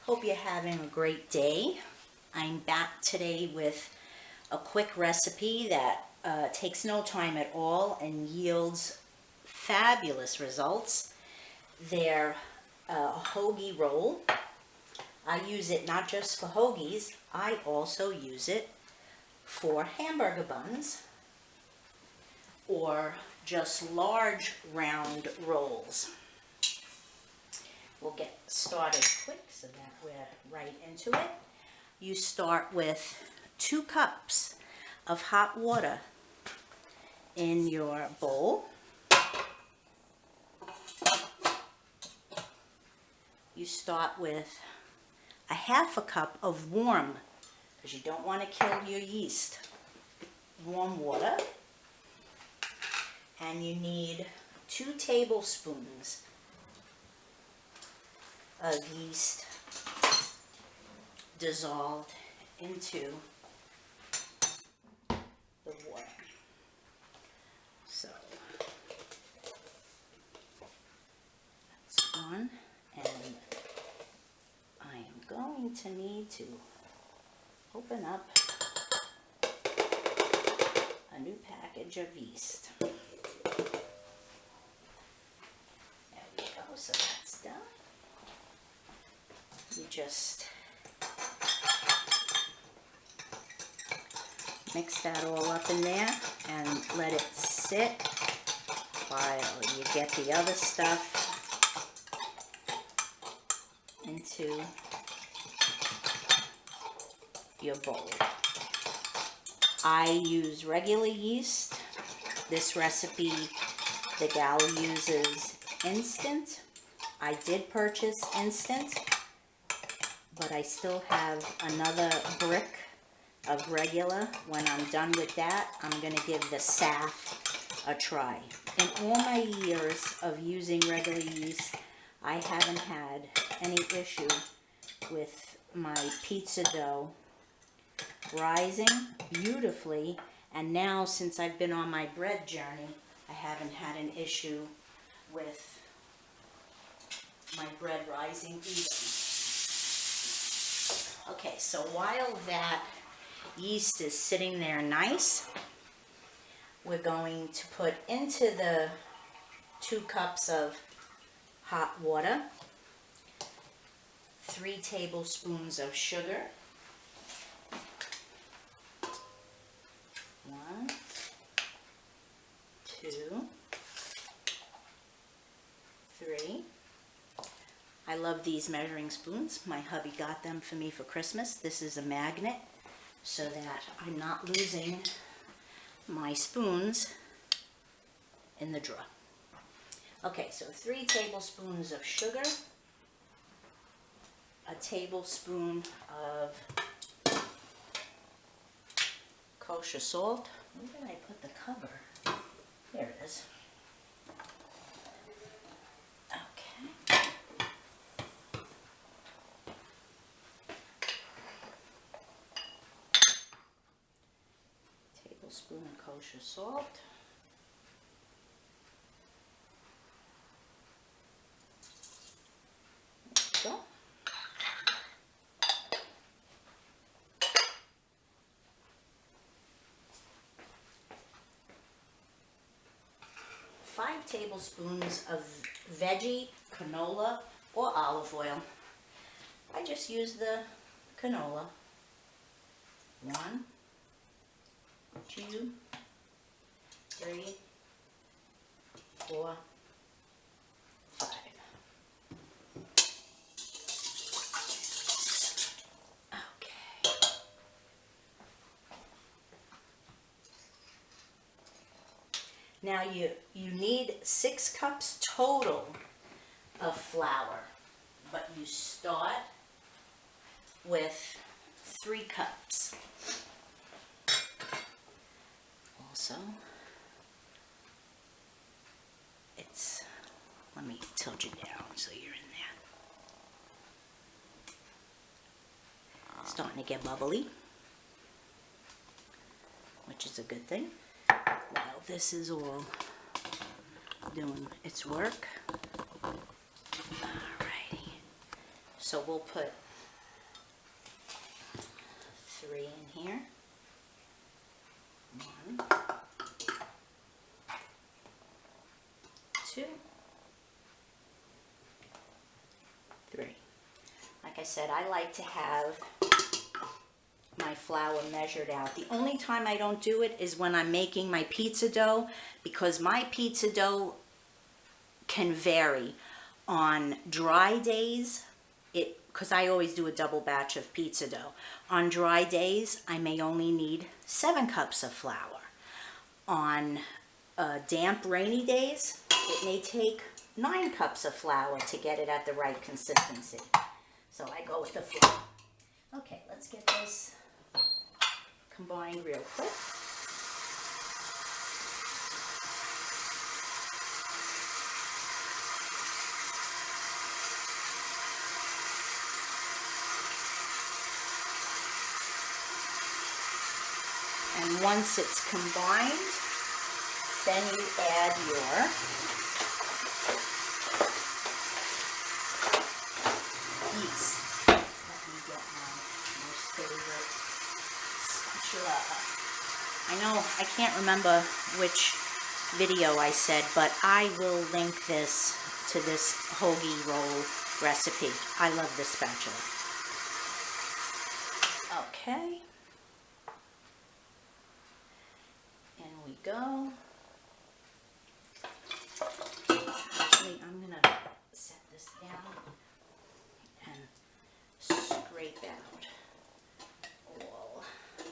Hope you're having a great day. I'm back today with a quick recipe that takes no time at all and yields fabulous results. They're a hoagie roll. I use it not just for hoagies, I also use it for hamburger buns or just large round rolls. We'll get started quick so that we're right into it. You start with 2 cups of hot water in your bowl. You start with a 1/2 cup of warm, because you don't want to kill your yeast, warm water. And you need 2 tablespoons of yeast dissolved into the water. So that's one, and I am going to need to open up a new package of yeast. There we go, so that's done. You just mix that all up in there and let it sit while you get the other stuff into your bowl. I use regular yeast. This recipe, the gal uses instant. I did purchase instant, but I still have another brick of regular. When I'm done with that, I'm going to give the SAF a try. In all my years of using regular yeast, I haven't had any issue with my pizza dough rising beautifully, and now since I've been on my bread journey, I haven't had an issue with my bread rising either. Okay, so while that yeast is sitting there nice, we're going to put into the 2 cups of hot water 3 tablespoons of sugar. 1, 2, 3. I love these measuring spoons. My hubby got them for me for Christmas. This is a magnet so that I'm not losing my spoons in the drawer. Okay, so 3 tablespoons of sugar, a tablespoon of kosher salt. Where did I put the cover? There it is. Okay. Tablespoon of kosher salt. There we go. 5 tablespoons of veggie, canola, or olive oil. I just use the canola. 1, 2, 3, 4, 5. Okay. Now you need 6 cups total of flour, but you start with 3 cups. Also, let me tilt you down so you're in there. Starting to get bubbly, which is a good thing. While this is all doing its work. Alrighty. So we'll put 3 in here. 1, 2, 3. Like I said, I like to have my flour measured out. The only time I don't do it is when I'm making my pizza dough, because my pizza dough can vary. On dry days, because I always do a double batch of pizza dough. On dry days, I may only need 7 cups of flour. On damp, rainy days, it may take 9 cups of flour to get it at the right consistency. So I go with the flour. Okay, let's get this combined real quick. And once it's combined, then you add your yeast. Let me get my most favorite spatula. I know I can't remember which video I said, but I will link this to this hoagie roll recipe. I love this spatula. Okay. We go. Actually, I'm going to set this down and scrape out all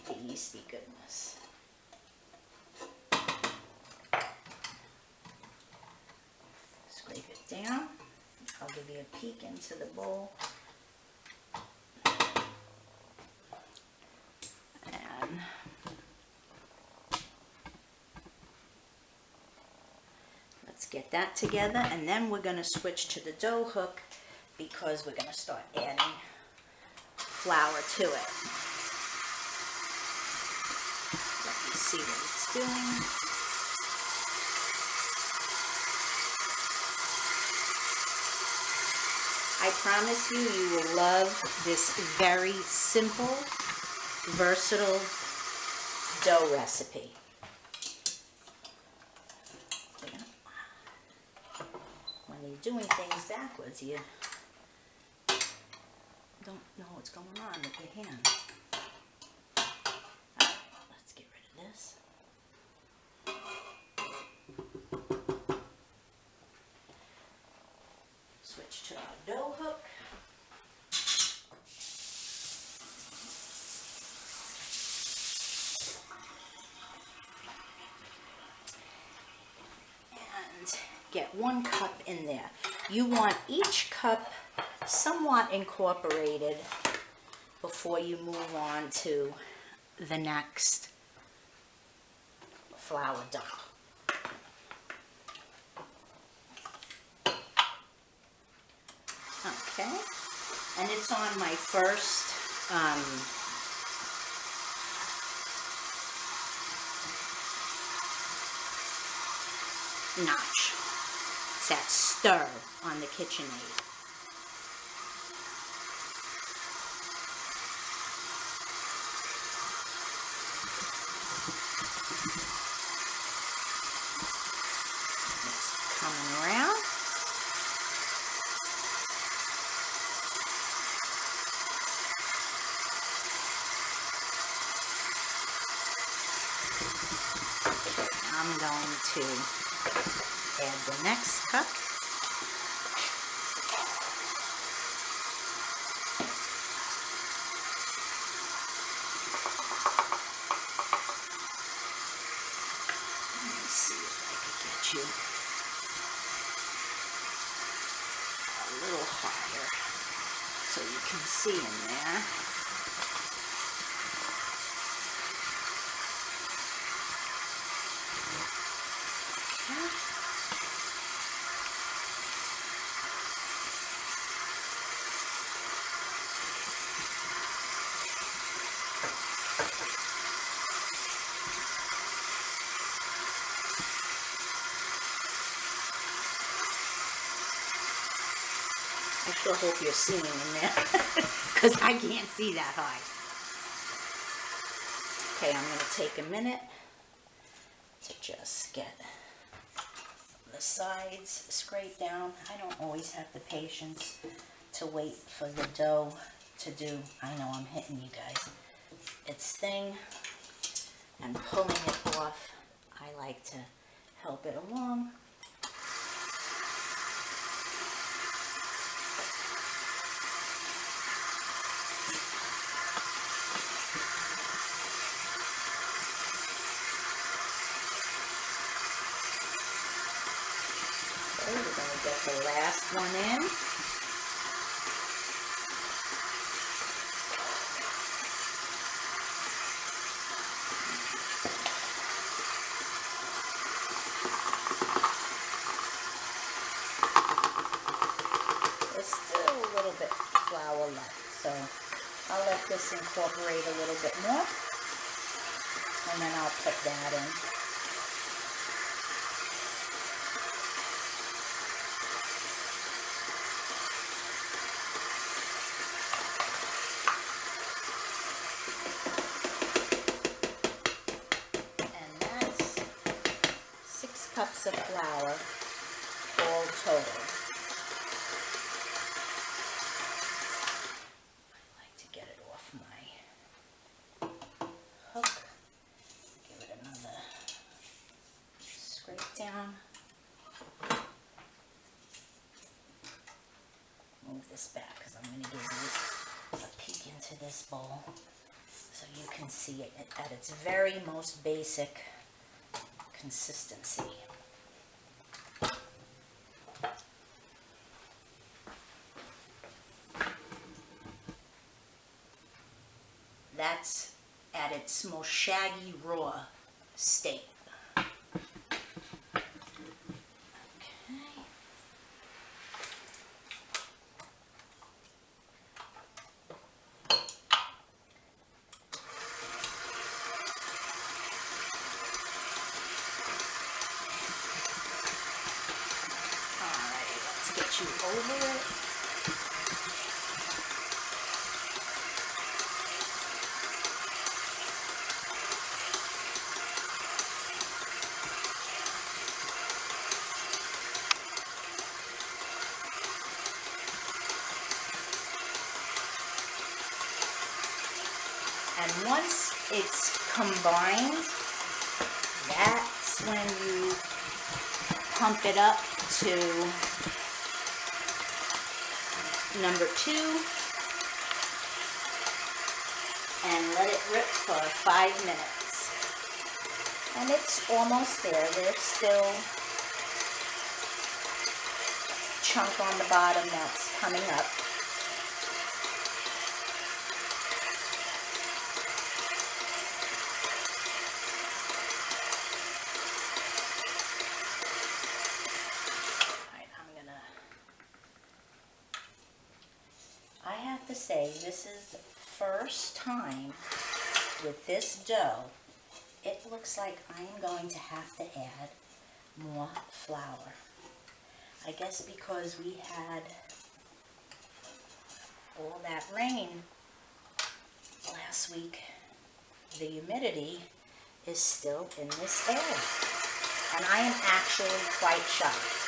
the yeasty goodness. Scrape it down. I'll give you a peek into the bowl. And get that together, and then we're going to switch to the dough hook because we're going to start adding flour to it. Let me see what it's doing. I promise you, you will love this very simple, versatile dough recipe. Doing things backwards, you don't know what's going on with your hand. Alright, let's get rid of this. Switch to our dough hook. And get 1 cup in there. You want each cup somewhat incorporated before you move on to the next flour dough. Okay, and it's on my first notch. It's that stir on the KitchenAid. It's coming around. I'm going to add the next cup. Let me see if I can get you a little higher so you can see in there. I sure hope you're seeing in there, because I can't see that high. Okay, I'm going to take a minute to just get the sides scraped down. I don't always have the patience to wait for the dough to do. I know I'm hitting you guys. Its thing, and pulling it off. I like to help it along. Okay, we're going to get the last one in. There's still a little bit flour left, so I'll let this incorporate a little bit more, and then I'll put that in. Cups of flour, all total. I like to get it off my hook. Give it another scrape down. Move this back because I'm going to give you a peek into this bowl so you can see it at its very most basic consistency. That's at its most shaggy, raw state. Okay. Alright, let's get you over it. And once it's combined, that's when you pump it up to number 2 and let it rip for 5 minutes. And it's almost there. There's still a chunk on the bottom that's coming up. To say this is the first time with this dough. It looks like I'm going to have to add more flour. I guess because we had all that rain last week, the humidity is still in this area. And I am actually quite shocked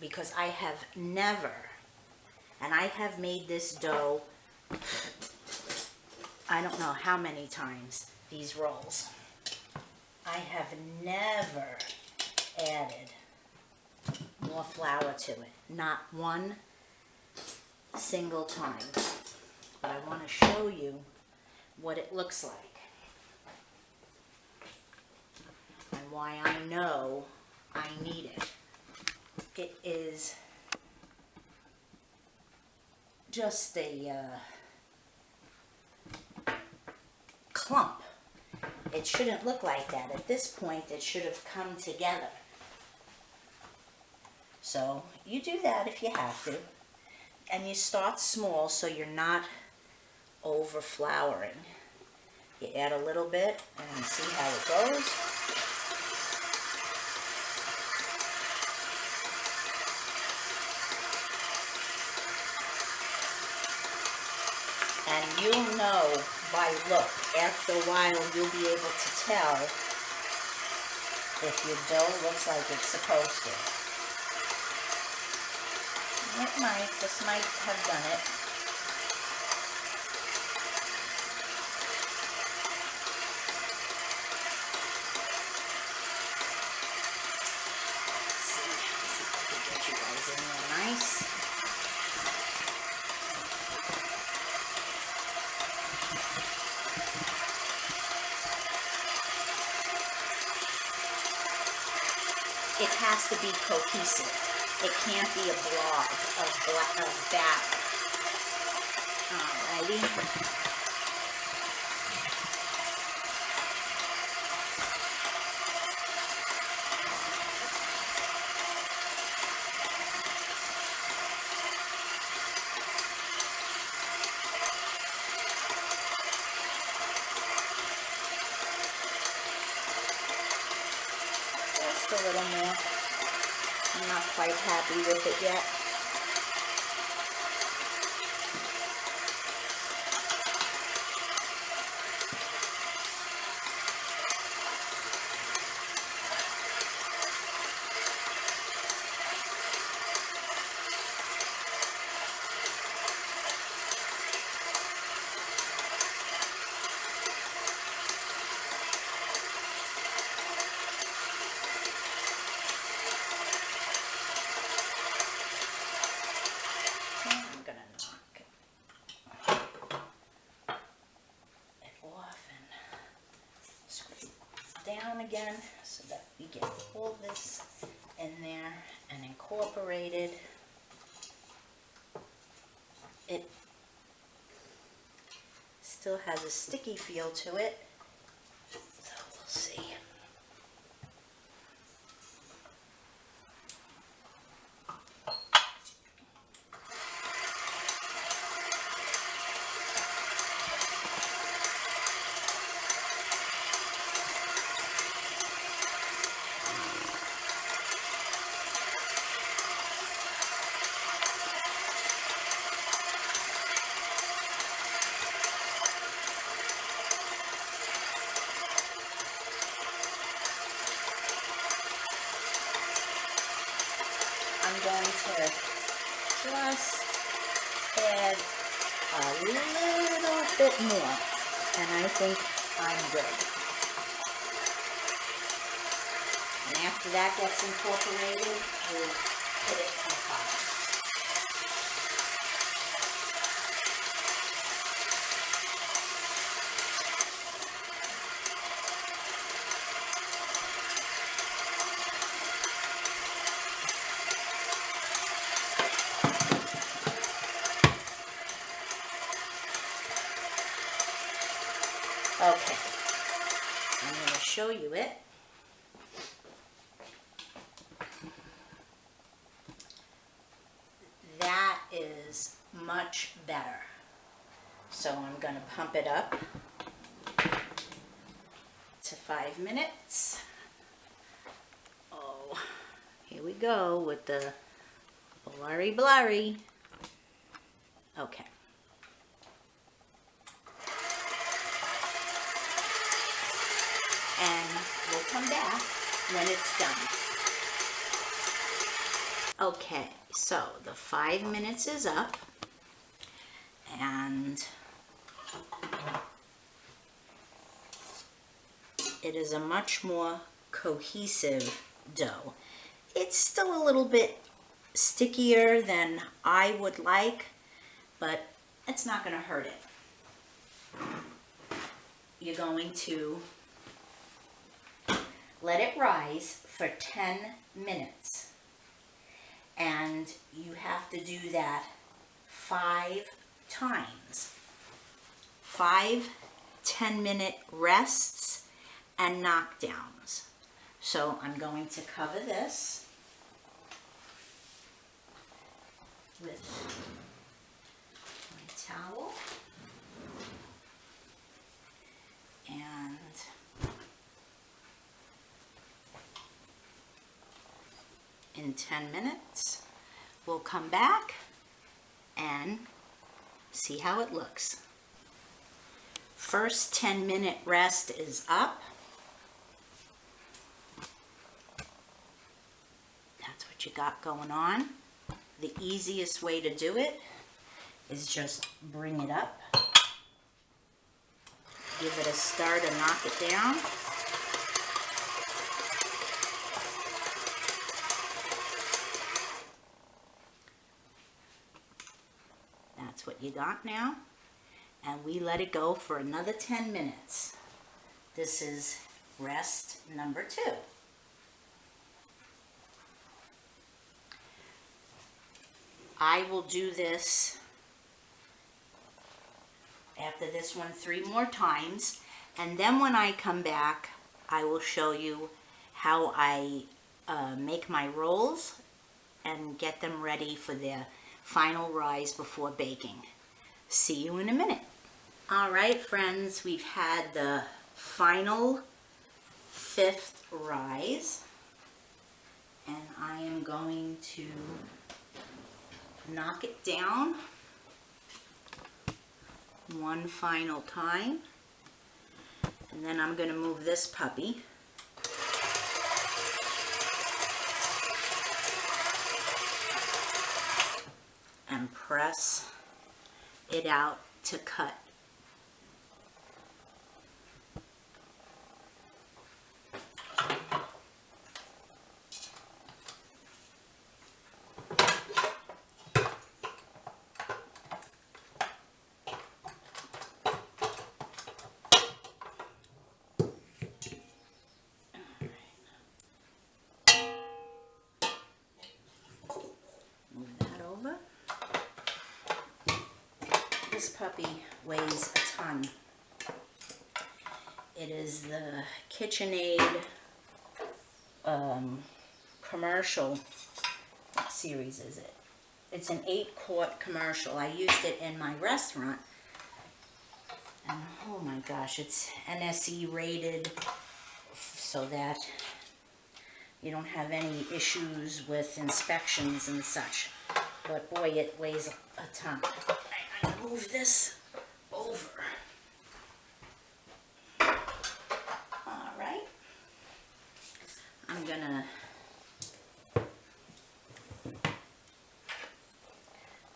because I have never, and I have made this dough, I don't know how many times, these rolls. I have never added more flour to it. Not one single time. But I want to show you what it looks like. And why I know I need it. It is just a clump. It shouldn't look like that. At this point, it should have come together. So you do that if you have to. And you start small so you're not over flouring. You add a little bit and see how it goes. And you'll know by look After a while, you'll be able to tell if your dough looks like it's supposed to. This might have done it. Let's see if I can get you guys in there nice. It has to be cohesive. It can't be a blob of batter. Alrighty. Just a little more. I'm not quite happy with it yet. Down again so that we get all this in there and incorporated. It still has a sticky feel to it, so we'll see. I'm going to just add a little bit more, and I think I'm good. And after that gets incorporated, we'll put it on top. Okay, I'm going to show you it. That is much better. So I'm going to pump it up to 5 minutes. Oh, here we go with the blurry. Okay. And we'll come back when it's done. Okay, so the 5 minutes is up, and it is a much more cohesive dough. It's still a little bit stickier than I would like, but it's not going to hurt it. You're going to let it rise for 10 minutes. And you have to do that 5 times. 5 10-minute rests and knockdowns. So I'm going to cover this with my towel. And in 10 minutes, we'll come back and see how it looks. First 10-minute rest is up. That's what you got going on. The easiest way to do it is just bring it up. Give it a stir to knock it down. That's what you got now. And we let it go for another 10 minutes. This is rest number 2. I will do this after this one 3 more times, and then when I come back I will show you how I make my rolls and get them ready for their final rise before baking. See you in a minute. Alright friends, we've had the final 5th rise, and I am going to knock it down one final time, and then I'm going to move this puppy and press it out to cut. This puppy weighs a ton. It is the KitchenAid commercial. What series is it? It's an 8-quart commercial. I used it in my restaurant. And oh my gosh, it's NSE rated so that you don't have any issues with inspections and such. But boy, it weighs a ton. I'm gonna move this over. Alright. I'm gonna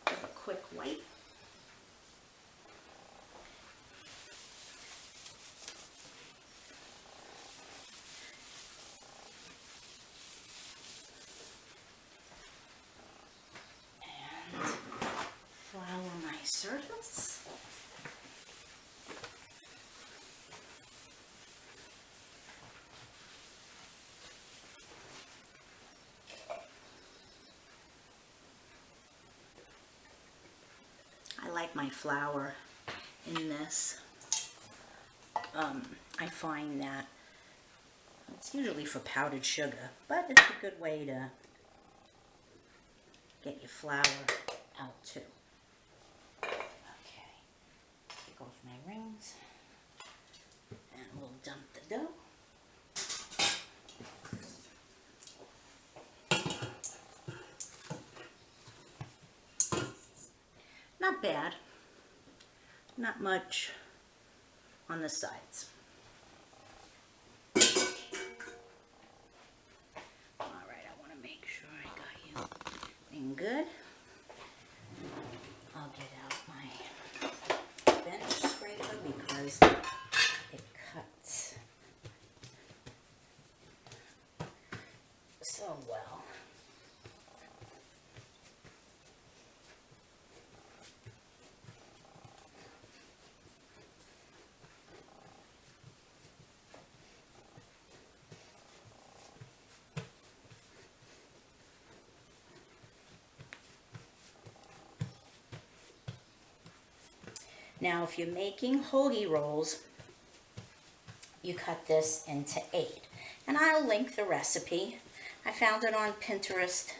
give a quick wipe. Surface. I like my flour in this. I find that it's usually for powdered sugar, but it's a good way to get your flour out too. Take off my rings, and we'll dump the dough. Not bad. Not much on the sides. Alright, I want to make sure I got you in good. I'll get out my bench scraper because it cuts so well. Now, if you're making hoagie rolls, you cut this into 8. And I'll link the recipe. I found it on Pinterest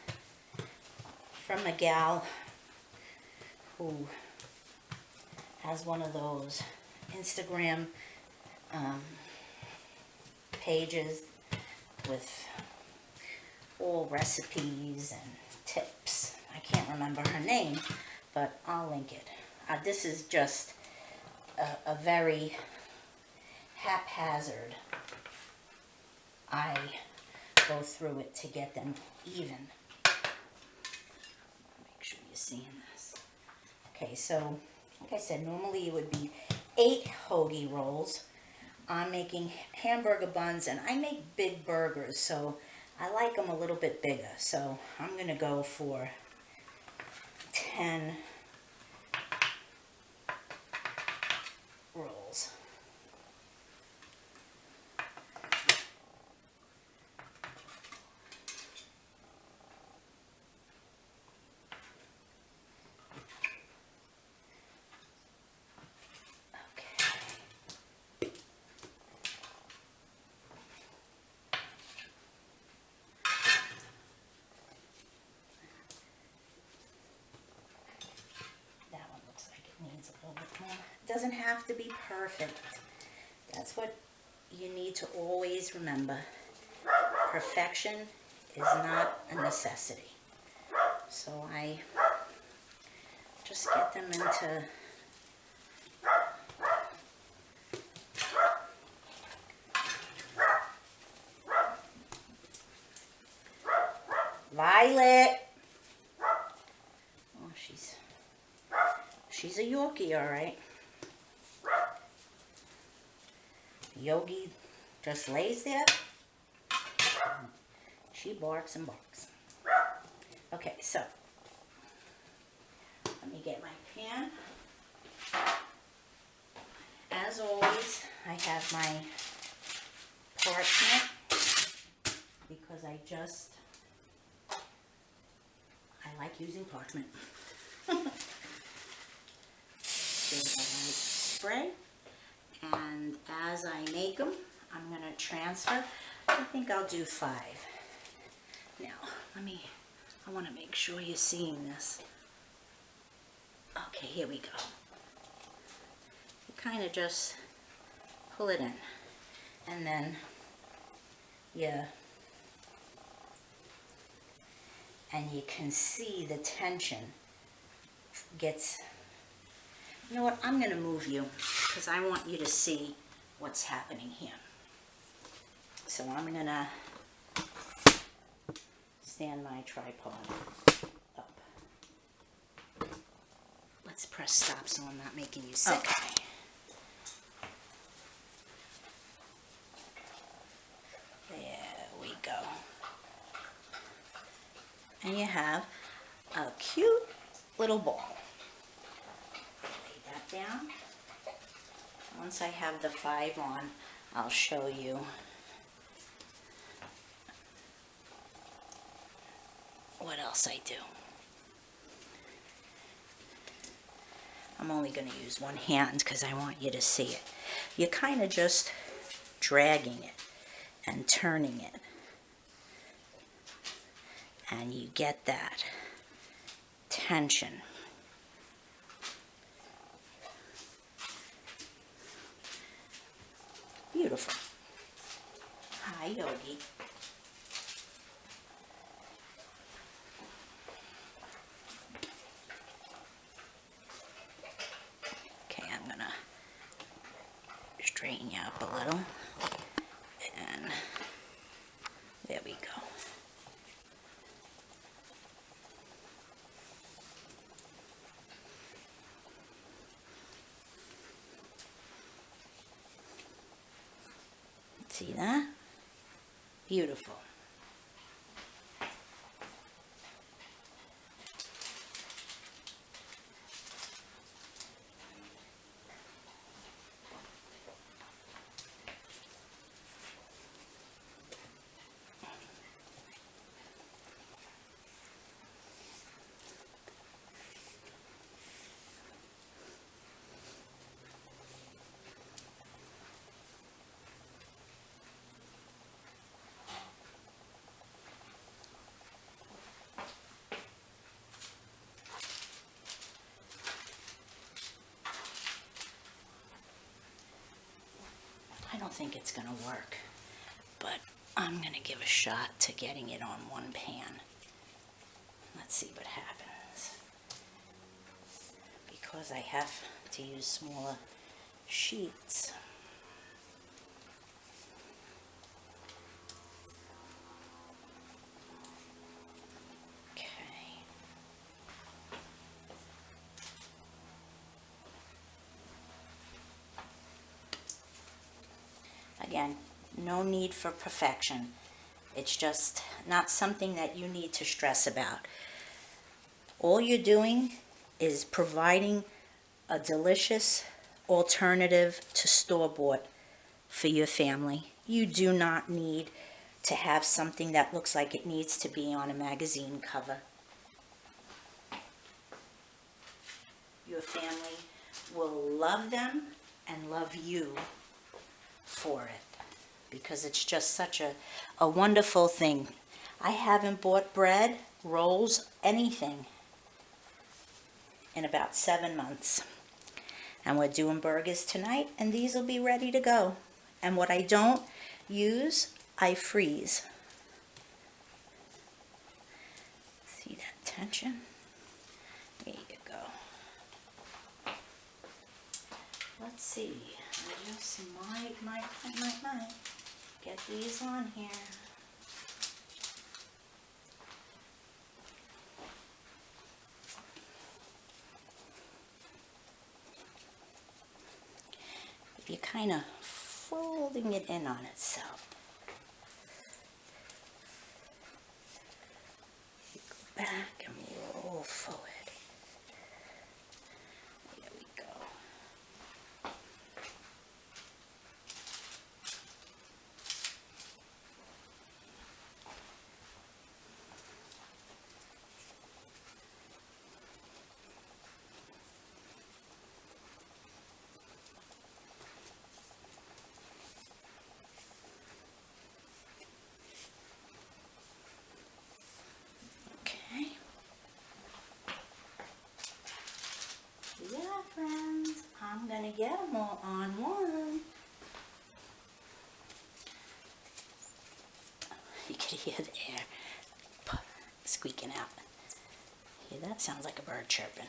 from a gal who has one of those Instagram pages with all recipes and tips. I can't remember her name, but I'll link it. This is just a very haphazard. I go through it to get them even. Make sure you're seeing this. Okay, so like I said, normally it would be 8 hoagie rolls. I'm making hamburger buns, and I make big burgers, so I like them a little bit bigger. So I'm going to go for 10 rolls. Doesn't have to be perfect. That's what you need to always remember. Perfection is not a necessity. So I just get them into Violet. Oh, she's a Yorkie, all right. Yogi just lays there. She barks and barks. Okay, so let me get my pan. As always, I have my parchment because I like using parchment. There's a light spray. And as I make them, I'm going to transfer. I think I'll do 5. Now, I want to make sure you're seeing this. Okay, here we go. You kind of just pull it in. And then you can see the tension gets. You know what, I'm going to move you because I want you to see what's happening here. So I'm going to stand my tripod up. Let's press stop so I'm not making you sick. Okay. There we go. And you have a cute little ball. Down. Once I have the 5 on, I'll show you what else I do. I'm only going to use one hand because I want you to see it. You're kind of just dragging it and turning it, and you get that tension. Beautiful. Hi, Yogi. Okay, I'm gonna straighten you up a little. And there we go. See that? Beautiful. I don't think it's going to work, but I'm going to give a shot to getting it on one pan. Let's see what happens. Because I have to use smaller sheets. Okay. Again, no need for perfection. It's just not something that you need to stress about. All you're doing is providing a delicious alternative to store-bought for your family. You do not need to have something that looks like it needs to be on a magazine cover. Your family will love them and love you for it, because it's just such a wonderful thing. I haven't bought bread, rolls, anything in about 7 months. And we're doing burgers tonight, and these will be ready to go. And what I don't use, I freeze. See that tension? There you go. Let's see. I just might get these on here. You're kind of folding it in on itself. You go back and roll forward. There we go. Yeah, friends, I'm gonna get them all on one. You can hear the air squeaking out. Hear that? Sounds like a bird chirping.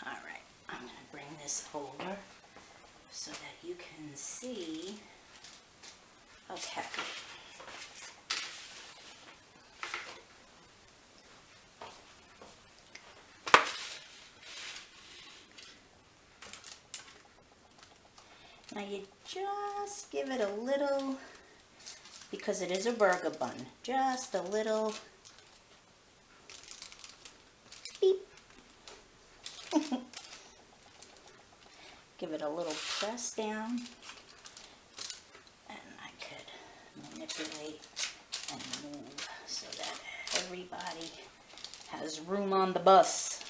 All right, I'm gonna bring this over so that you can see. Okay. Now you just give it a little, because it is a burger bun, just a little beep. Give it a little press down, and I could manipulate and move so that everybody has room on the bus.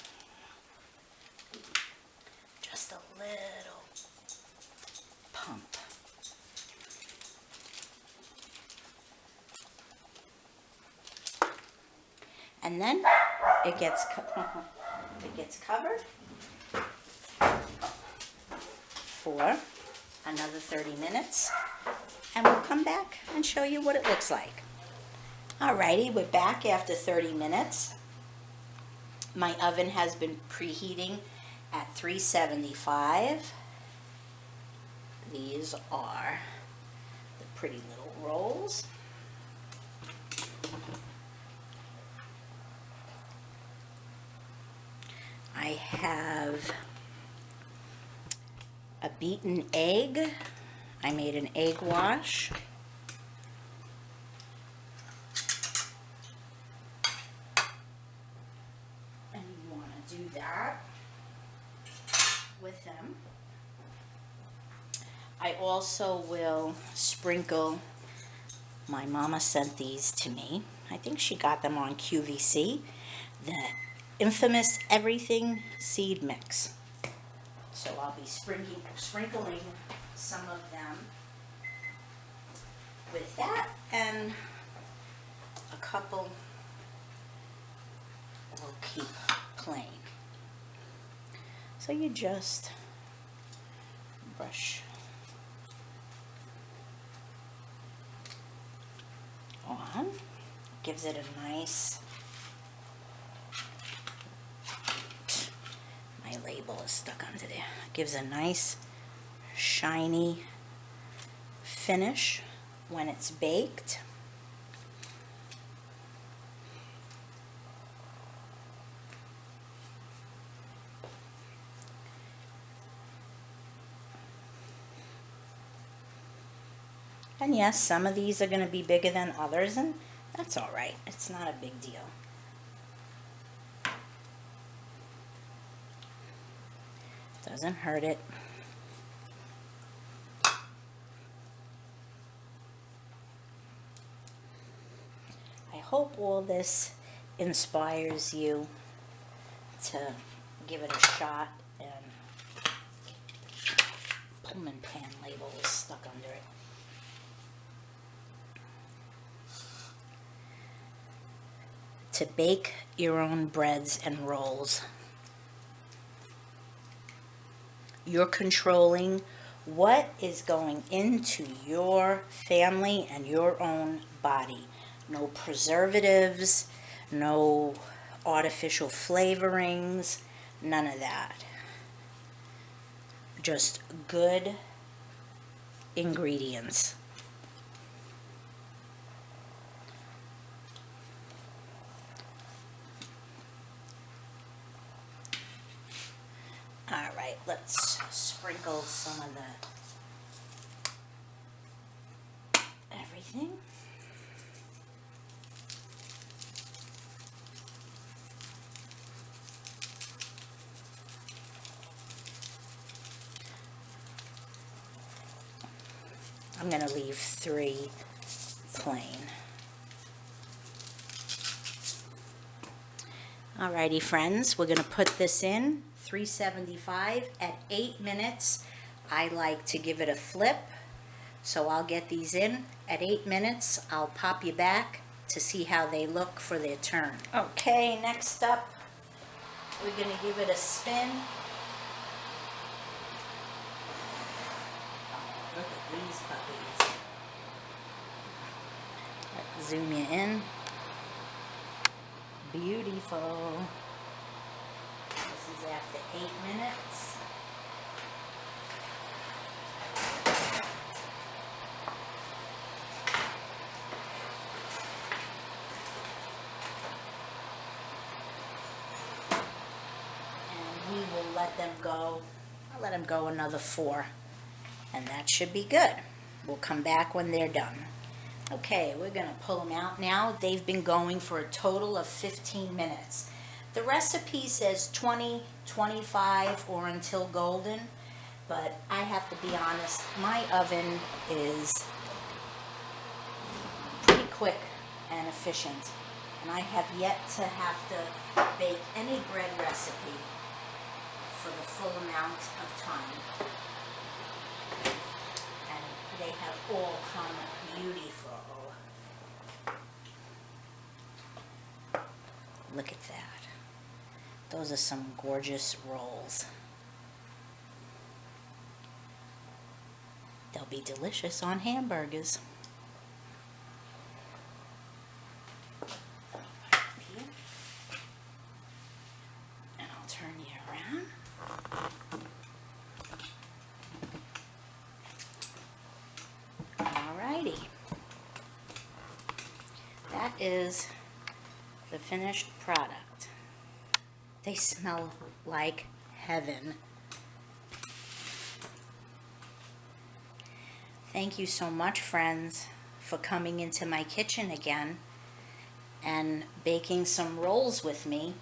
Just a little pump. And then it gets covered for another 30 minutes, and we'll come back and show you what it looks like. Alrighty, we're back after 30 minutes. My oven has been preheating at 375. These are the pretty little rolls. I have a beaten egg. I made an egg wash. And you want to do that with them. I also will sprinkle, my mama sent these to me. I think she got them on QVC, the infamous everything seed mix. So I'll be sprinkling some of them with that, and a couple will keep plain. So you just brush on, gives it a nice My label is stuck under there. Gives a nice shiny finish when it's baked. And yes, some of these are going to be bigger than others, and that's all right. It's not a big deal. Doesn't hurt it. I hope all this inspires you to give it a shot, and Pullman pan label is stuck under it. To bake your own breads and rolls. You're controlling what is going into your family and your own body. No preservatives, no artificial flavorings, none of that. Just good ingredients. All right, let's sprinkle some of everything. I'm going to leave 3 plain. Alrighty friends, we're going to put this in 375 at 8 minutes. I like to give it a flip, so I'll get these in at 8 minutes. I'll pop you back to see how they look for their turn. Okay, next up, we're going to give it a spin. Oh, look at these puppies. Let's zoom you in. Beautiful. This is after 8 minutes. And we will let them go. I'll let them go another 4. And that should be good. We'll come back when they're done. Okay, we're going to pull them out now. They've been going for a total of 15 minutes. The recipe says 20, 25, or until golden, but I have to be honest, my oven is pretty quick and efficient, and I have yet to have to bake any bread recipe for the full amount of time. And they have all come beautiful. Look at that. Those are some gorgeous rolls. They'll be delicious on hamburgers. And I'll turn you around. Alrighty. That is the finished product. They smell like heaven. Thank you so much, friends, for coming into my kitchen again and baking some rolls with me.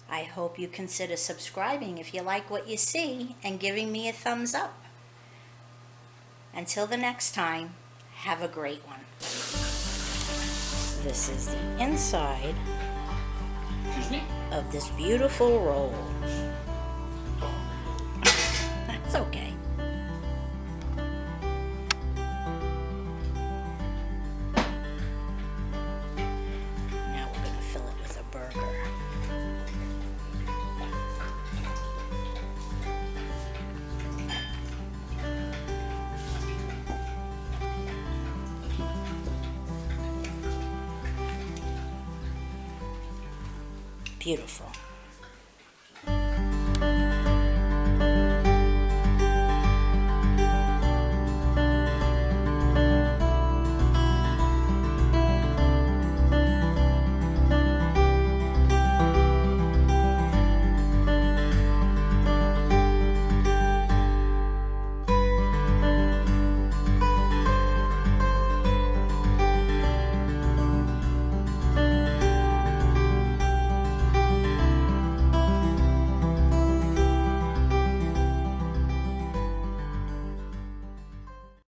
I hope you consider subscribing if you like what you see and giving me a thumbs up. Until the next time, have a great one. This is the inside of this beautiful roll. That's okay. Now we're going to fill it with a burger. Beautiful.